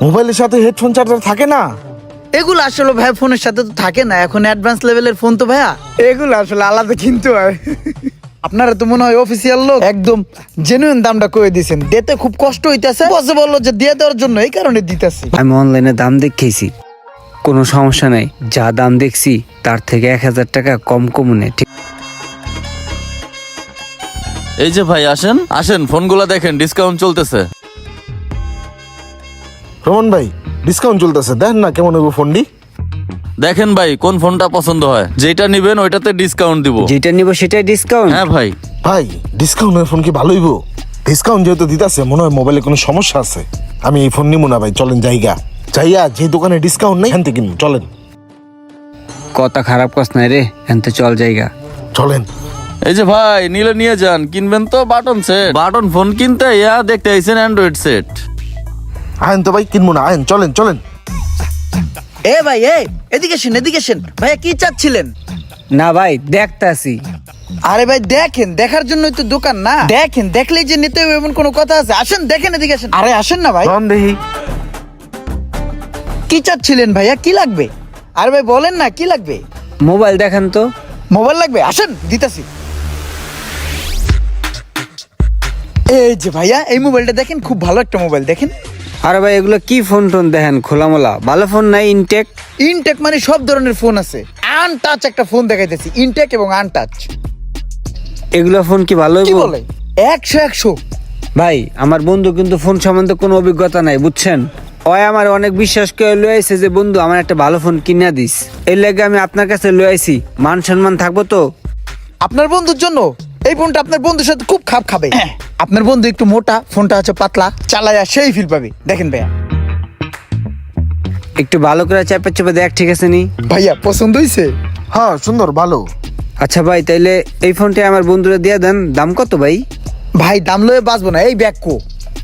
মোবাইলের সাথে headphone charger থাকে না? এগুলো আসলে ভাই ফোনের সাথে তো থাকে না, এখন অ্যাডভান্স লেভেলের ফোন তো ভাইয়া, এগুলো আসলে আলাদা কিনতে হয়। আপনারা তো মনে হয় অফিসিয়াল লোক, একদম জেনুইন দামটা কয়ে দিয়েছেন, দিতে খুব কষ্ট হইতেছে, বসে বললো যে দিয়ে দেওয়ার জন্য, এই কারণে দিতেছি। আমি অনলাইনে দাম দেখেছি, কোনো সমস্যা নাই, যা দাম দেখছি তার থেকে 1000 টাকা কম কমনে। ঠিক এই যে ভাই আসেন আসেন, ফোনগুলো দেখেন, ডিসকাউন্ট চলতেছে। রমন ভাই, ডিসকাউন্ট চলতেছে, দেন না কেমন হইব ফোনটি। দেখেন ভাই কোন ফোনটা পছন্দ হয়, যেটা নিবেন ওইটাতে ডিসকাউন্ট দিব। যেটা নিব সেটাই ডিসকাউন্ট? হ্যাঁ ভাই। ভাই ডিসকাউন্টের ফোন কি ভালো হইব? ডিসকাউন্ট যেহেতু দিতেছে, মনে হয় মোবাইলে কোনো সমস্যা আছে। আমি এই ফোন নিবো না ভাই, চলেন জায়গা যাইয়া যে দোকানে ডিসকাউন্ট নেই এখান থেকে কিনবো, চলেন। কথা খারাপ কস নাই রে, এনতে চল জায়গা। চলেন। এই যে ভাই নিলে নিয়ে যান, কিনবেন তো বাটন সেট, বাটন ফোন কিনতে ইয়া দেখতে আইছেন অ্যান্ড্রয়েড সেট। আয়েন তো ভাই, কিনবো না, আয়েন, চলেন চলেন। এ ভাই এদিকে আসেন, এদিকে আসেন। ভাইয়া কি চাচ্ছিলেন? না ভাই দেখতাছি। আরে ভাই দেখেন, দেখার জন্যই তো দোকান না, দেখেন, দেখলেই যে নিতে হবে এমন কোনো কথা আছে? আসেন দেখেন, এদিকে আসেন। আরে আসেন না ভাই। রন দেখি। কি চাচ্ছিলেন ভাইয়া, কি লাগবে? আরে ভাই বলেন না কি লাগবে। মোবাইল দেখেন তো। মোবাইল লাগবে, আসেন দিতাছি। এই যে ভাইয়া এই মোবাইলটা দেখেন, খুব ভালো একটা মোবাইল, দেখেন। আরে ভাই এগুলো কি ফোন টোন দেখেন, খোলামোলা ভালো ফোন নাই? ইনটেক? ইনটেক মানে সব ধরনের ফোন আছে, আনটাচ একটা ফোন দেখাইতেছি, ইনটেক এবং আনটাচ। এগুলো ফোন কি ভালো কি হইবো? বলে 100 ভাই আমার বন্ধু কিন্তু ফোন সম্বন্ধে কোনো অভিজ্ঞতা নাই, বুঝছেন? ওই আমার অনেক বিশ্বাস করে লয়ে আইছে যে বন্ধু আমার একটা ভালো ফোন কিনা দিস, এর লাগে আমি আপনার কাছে লয়ে আইছি। মান সম্মান থাকবো তো? আপনার বন্ধুর জন্য এই ফোনটা আপনার বন্ধুর সাথে খুব খাপ খাবে। আপনার বন্ধু একটু মোটা, ফোনটা হচ্ছে পাতলা, চালায়া সেই ফিল পাবে। দেখেন ভাইয়া, একটু ভালো করে চাপে চাপে দেখ, ঠিক আছে নি? ভাইয়া পছন্দ হয়েছে? হ্যাঁ সুন্দর, ভালো। আচ্ছা ভাই তাইলে এই ফোনটা আমার বন্ধুরা দিয়ে দেন। দাম কত ভাই? ভাই দাম লয়ে বাঁচবো না, এই ব্যাগ কো।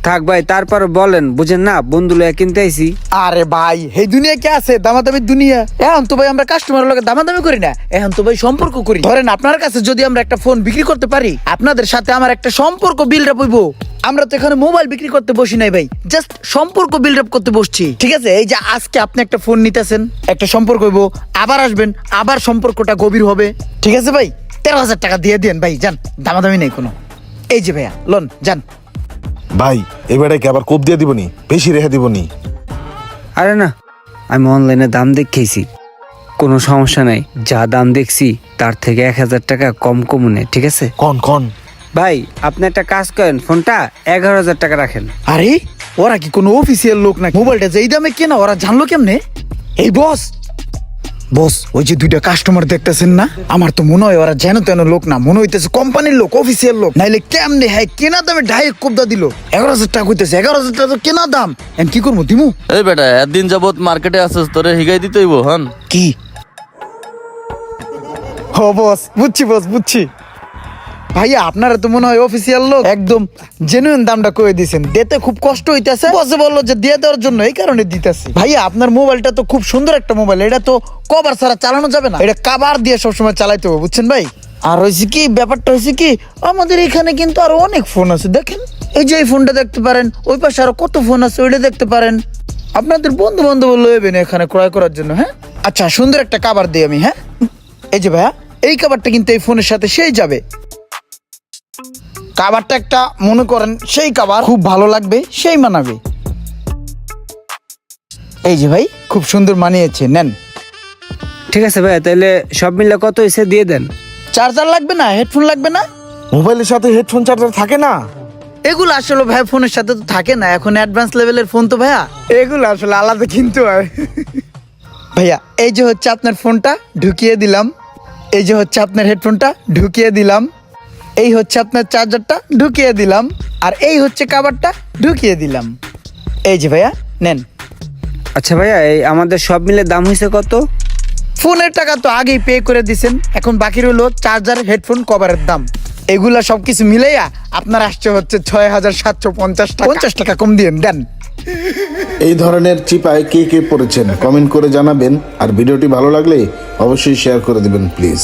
থাক ভাই, তারপর বলেন, বুঝেন না বন্ধু লয়ে কিনতে আইছি। আরে ভাই এই দুনিয়া কে আছে দামাদামির দুনিয়া? এখন তো ভাই আমরা কাস্টমারের লগে দামাদামি করি না, এখন তো ভাই সম্পর্ক করি। ধরেন আপনার কাছে যদি আমরা একটা ফোন বিক্রি করতে পারি, আপনাদের সাথে আমার একটা সম্পর্ক বিল্ড আপ হইবো। আমরা তো এখানে মোবাইল বিক্রি করতে বসি নাই ভাই, জাস্ট সম্পর্ক বিল্ড আপ করতে বসছি, ঠিক আছে? এই যে আজকে আপনি একটা ফোন নিতেছেন, একটা সম্পর্ক হইবো, আবার আসবেন, আবার সম্পর্কটা গভীর হবে, ঠিক আছে ভাই? 13,000 টাকা দিয়ে দেন ভাই, যান, দামাদামি নেই কোনো। এই যে ভাইয়া লোন, যান। ভাই এবারে কি আবার কোপ দিয়ে দিবনি? বেশি রেখে দিবনি? আরে না, আমি অনলাইনে দাম দেখেছি, কোনো সমস্যা নাই, যা দাম দেখছি তার থেকে 1000 টাকা কম কমনে। ঠিক আছে কন কন। ভাই আপনি একটা কাজ করেন, ফোনটা 11,000 টাকা রাখেন। আরে ওরা কি কোনো অফিসিয়াল লোক না? মোবাইলটা যেই দামে কেনা ওরা জানলো কেমনে? এই বস, বস ওই যে দুইটা কাস্টমার দেখতেছেন না, আমার তো মনে হয় ওরা যেন তেন লোক না, মনে হইতেছে কোম্পানির লোক, অফিসিয়াল লোক। নাইলে কেমনে হ্যাঁ কেনা দামে ডাইরেক্ট কোবদা দিল। 11,000 টাকা হইতেছে, 11,000 টাকা তো কেনা দাম। এন কি করবো, দিমু? এই বেটা একদিন যাবত মার্কেটে আসছিস, তোরে হিগাই দিতে হইব। হন কি? ও বস, বুঝছি বস, বুঝছি। ভাইয়া আপনারা তো মনে হয় অফিসিয়াল লোক, একদম জেনুইন দামটা কয়ে দিয়েছেন, দিতে খুব কষ্ট হইতেছে, বসে বললো যে দিয়ে দেওয়ার জন্য, এই কারণে দিতেছি। ভাইয়া আপনার মোবাইলটা তো খুব সুন্দর একটা মোবাইল, এটা তো কভার ছাড়া চালানো যাবে না, এটা কভার দিয়ে সবসময় চালাইতে হবে, বুঝছেন ভাই? আর হয়েছে কি, ব্যাপারটা হয়েছে কি, আমাদের এখানে কিন্তু আরো অনেক ফোন আছে, দেখেন এই যে এই ফোনটা দেখতে পারেন, ওই পাশে আরো কত ফোন আছে, ওইটা দেখতে পারেন। আপনাদের বন্ধু বান্ধব লইবেন এখানে ক্রয় করার জন্য। হ্যাঁ আচ্ছা, সুন্দর একটা কভার দিই আমি। হ্যাঁ এই যে ভাইয়া, এই কভারটা কিন্তু এই ফোনের সাথে সেই যাবে। কাভারটা একটা মনে করেন সেই কাভার, খুব ভালো লাগবে, সেই মানাবে। এই যে ভাই খুব সুন্দর মানিয়েছে, নেন। ঠিক আছে ভাই, তাহলে সব মিলে কত হয়েছে দিয়ে দেন। চার্জার লাগবে না? হেডফোন লাগবে না? মোবাইলের সাথে হেডফোন চার্জার থাকে না? এগুলো আসলে ভাই ফোনের সাথে তো থাকে না, এখন অ্যাডভান্স লেভেলের ফোন তো ভাইয়া, এগুলো আসলে আলাদা কিনতে হয়। ভাইয়া এই যে হচ্ছে আপনার ফোনটা ঢুকিয়ে দিলাম, এই যে হচ্ছে আপনার হেডফোনটা ঢুকিয়ে দিলাম, এই হচ্ছে আপনার চার্জারটা ঢুকিয়ে দিলাম, আর এই হচ্ছে কভারটা ঢুকিয়ে দিলাম। এই যে ভাইয়া নেন। আচ্ছা ভাইয়া, এই আমাদের সব মিলে দাম হয়েছে কত? ফোনের টাকা তো আগেই পে করে দিছেন, এখন বাকি রইল চার্জার, হেডফোন, কভারের দাম। এগুলা সবকিছু মিলাইয়া আপনার আসছে হচ্ছে 6,750 টাকা। 50 টাকা কম দিয়েন, দেন। এই ধরনের চিপায় কে কে পড়েছেন কমেন্ট করে জানাবেন, আর ভিডিওটি ভালো লাগলে অবশ্যই শেয়ার করে দিবেন প্লিজ।